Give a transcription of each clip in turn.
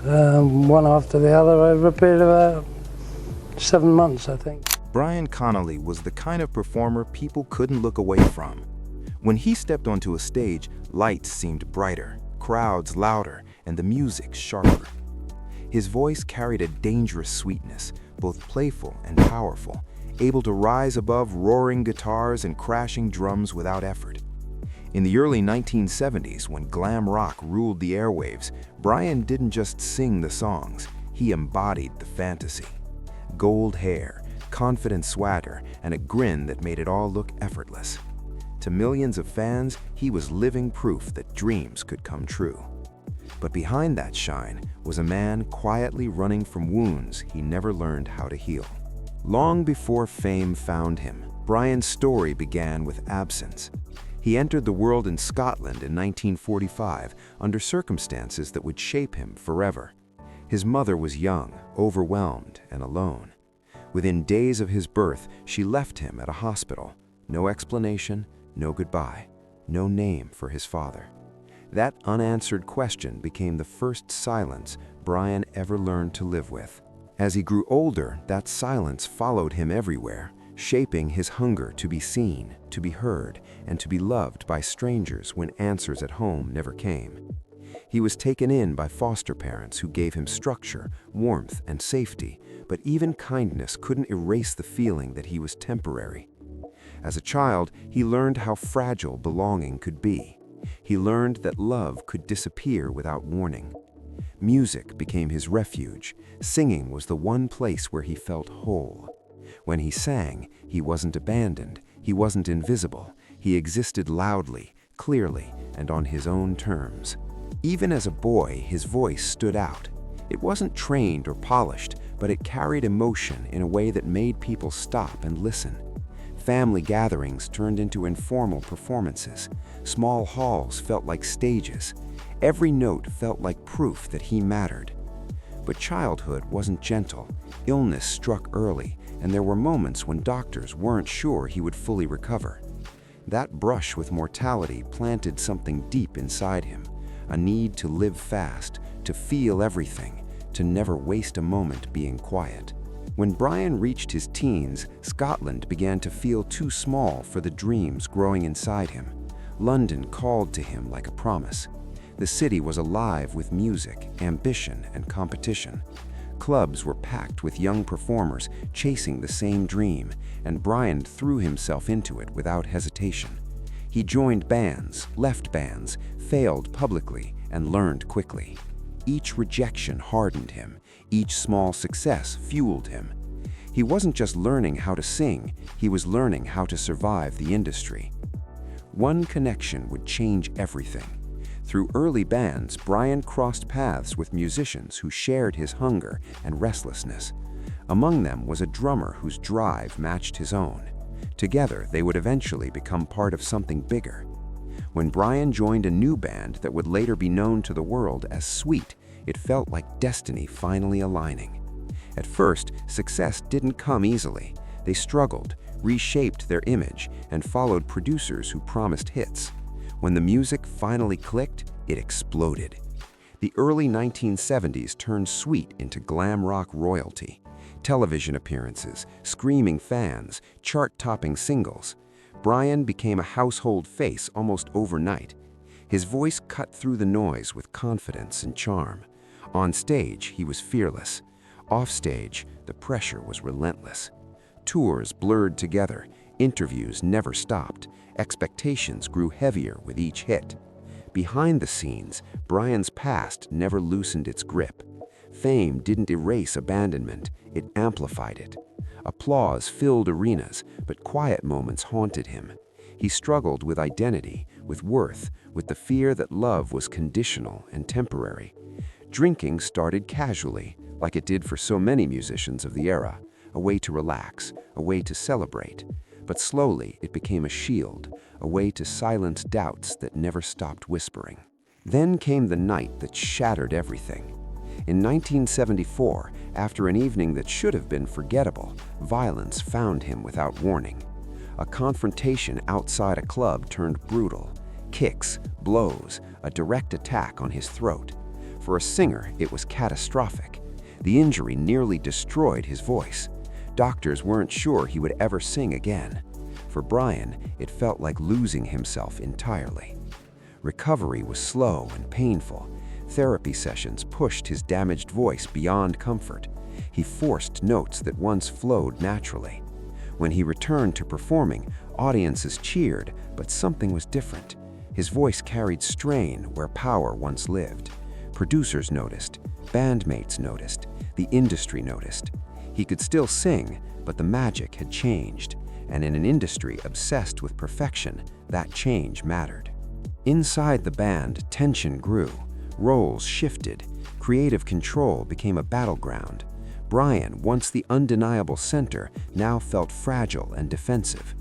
one after the other over a period of about 7 months, I think. Brian Connolly was the kind of performer people couldn't look away from. When he stepped onto a stage, lights seemed brighter, crowds louder, and the music sharper. His voice carried a dangerous sweetness, both playful and powerful, able to rise above roaring guitars and crashing drums without effort. In the early 1970s, when glam rock ruled the airwaves, Brian didn't just sing the songs, he embodied the fantasy. Gold hair, confident swagger, and a grin that made it all look effortless. To millions of fans, he was living proof that dreams could come true. But behind that shine was a man quietly running from wounds he never learned how to heal. Long before fame found him, Brian's story began with absence. He entered the world in Scotland in 1945 under circumstances that would shape him forever. His mother was young, overwhelmed, and alone. Within days of his birth, she left him at a hospital. No explanation, no goodbye, no name for his father. That unanswered question became the first silence Brian ever learned to live with. As he grew older, that silence followed him everywhere, shaping his hunger to be seen, to be heard, and to be loved by strangers when answers at home never came. He was taken in by foster parents who gave him structure, warmth, and safety, but even kindness couldn't erase the feeling that he was temporary. As a child, he learned how fragile belonging could be. He learned that love could disappear without warning. Music became his refuge. Singing was the one place where he felt whole. When he sang, he wasn't abandoned, he wasn't invisible. He existed loudly, clearly, and on his own terms. Even as a boy, his voice stood out. It wasn't trained or polished, but it carried emotion in a way that made people stop and listen. Family gatherings turned into informal performances. Small halls felt like stages. Every note felt like proof that he mattered. But childhood wasn't gentle. Illness struck early, and there were moments when doctors weren't sure he would fully recover. That brush with mortality planted something deep inside him, a need to live fast, to feel everything, to never waste a moment being quiet. When Brian reached his teens, Scotland began to feel too small for the dreams growing inside him. London called to him like a promise. The city was alive with music, ambition, and competition. Clubs were packed with young performers chasing the same dream, and Brian threw himself into it without hesitation. He joined bands, left bands, failed publicly, and learned quickly. Each rejection hardened him. Each small success fueled him. He wasn't just learning how to sing, he was learning how to survive the industry. One connection would change everything. Through early bands, Brian crossed paths with musicians who shared his hunger and restlessness. Among them was a drummer whose drive matched his own. Together, they would eventually become part of something bigger. When Brian joined a new band that would later be known to the world as Sweet, it felt like destiny finally aligning. At first, success didn't come easily. They struggled, reshaped their image, and followed producers who promised hits. When the music finally clicked, it exploded. The early 1970s turned Sweet into glam rock royalty. Television appearances, screaming fans, chart-topping singles. Brian became a household face almost overnight. His voice cut through the noise with confidence and charm. On stage, he was fearless. Offstage, the pressure was relentless. Tours blurred together, interviews never stopped, expectations grew heavier with each hit. Behind the scenes, Brian's past never loosened its grip. Fame didn't erase abandonment, it amplified it. Applause filled arenas, but quiet moments haunted him. He struggled with identity, with worth, with the fear that love was conditional and temporary. Drinking started casually, like it did for so many musicians of the era, a way to relax, a way to celebrate. But slowly it became a shield, a way to silence doubts that never stopped whispering. Then came the night that shattered everything. In 1974, after an evening that should have been forgettable, violence found him without warning. A confrontation outside a club turned brutal. Kicks, blows, a direct attack on his throat. For a singer, it was catastrophic. The injury nearly destroyed his voice. Doctors weren't sure he would ever sing again. For Brian, it felt like losing himself entirely. Recovery was slow and painful. Therapy sessions pushed his damaged voice beyond comfort. He forced notes that once flowed naturally. When he returned to performing, audiences cheered, but something was different. His voice carried strain where power once lived. Producers noticed, bandmates noticed, the industry noticed. He could still sing, but the magic had changed, and in an industry obsessed with perfection, that change mattered. Inside the band, tension grew. Roles shifted. Creative control became a battleground. Brian, once the undeniable center, now felt fragile and defensive.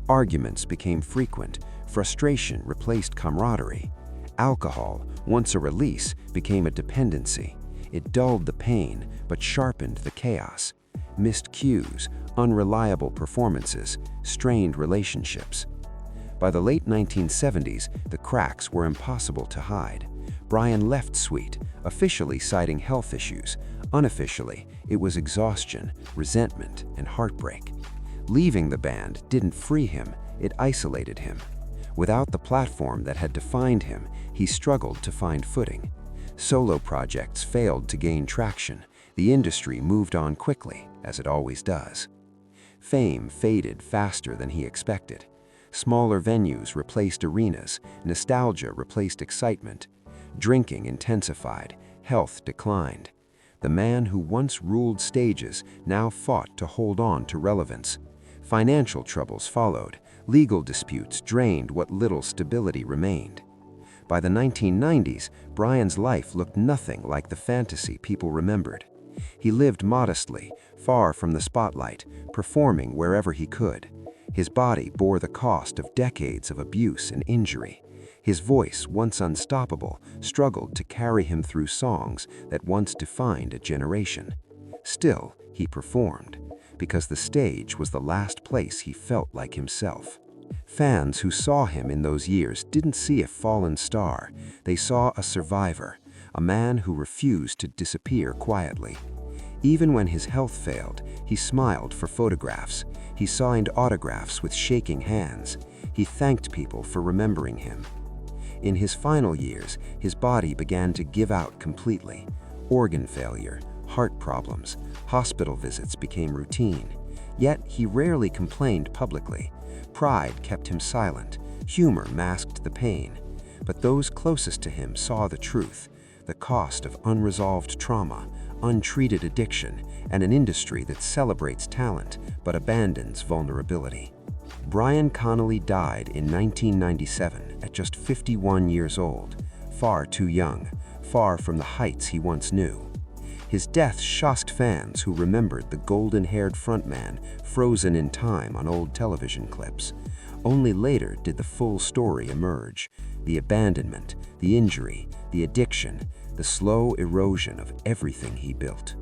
Arguments became frequent. Frustration replaced camaraderie. Alcohol, once a release, became a dependency. It dulled the pain, but sharpened the chaos. Missed cues, unreliable performances, strained relationships. By the late 1970s, the cracks were impossible to hide. Brian left Sweet, officially citing health issues. Unofficially, it was exhaustion, resentment, and heartbreak. Leaving the band didn't free him, it isolated him. Without the platform that had defined him, he struggled to find footing. Solo projects failed to gain traction. The industry moved on quickly, as it always does. Fame faded faster than he expected. Smaller venues replaced arenas, nostalgia replaced excitement. Drinking intensified, health declined. The man who once ruled stages now fought to hold on to relevance. Financial troubles followed. Legal disputes drained what little stability remained. By the 1990s, Brian's life looked nothing like the fantasy people remembered. He lived modestly, far from the spotlight, performing wherever he could. His body bore the cost of decades of abuse and injury. His voice, once unstoppable, struggled to carry him through songs that once defined a generation. Still, he performed, because the stage was the last place he felt like himself. Fans who saw him in those years didn't see a fallen star. They saw a survivor, a man who refused to disappear quietly. Even when his health failed, he smiled for photographs. He signed autographs with shaking hands. He thanked people for remembering him. In his final years, his body began to give out completely. Organ failure, heart problems, hospital visits became routine. Yet he rarely complained publicly. Pride kept him silent. Humor masked the pain. But those closest to him saw the truth, the cost of unresolved trauma, untreated addiction, and an industry that celebrates talent but abandons vulnerability. Brian Connolly died in 1997 at just 51 years old, far too young, far from the heights he once knew. His death shocked fans who remembered the golden-haired frontman frozen in time on old television clips. Only later did the full story emerge: the abandonment, the injury, the addiction, the slow erosion of everything he built.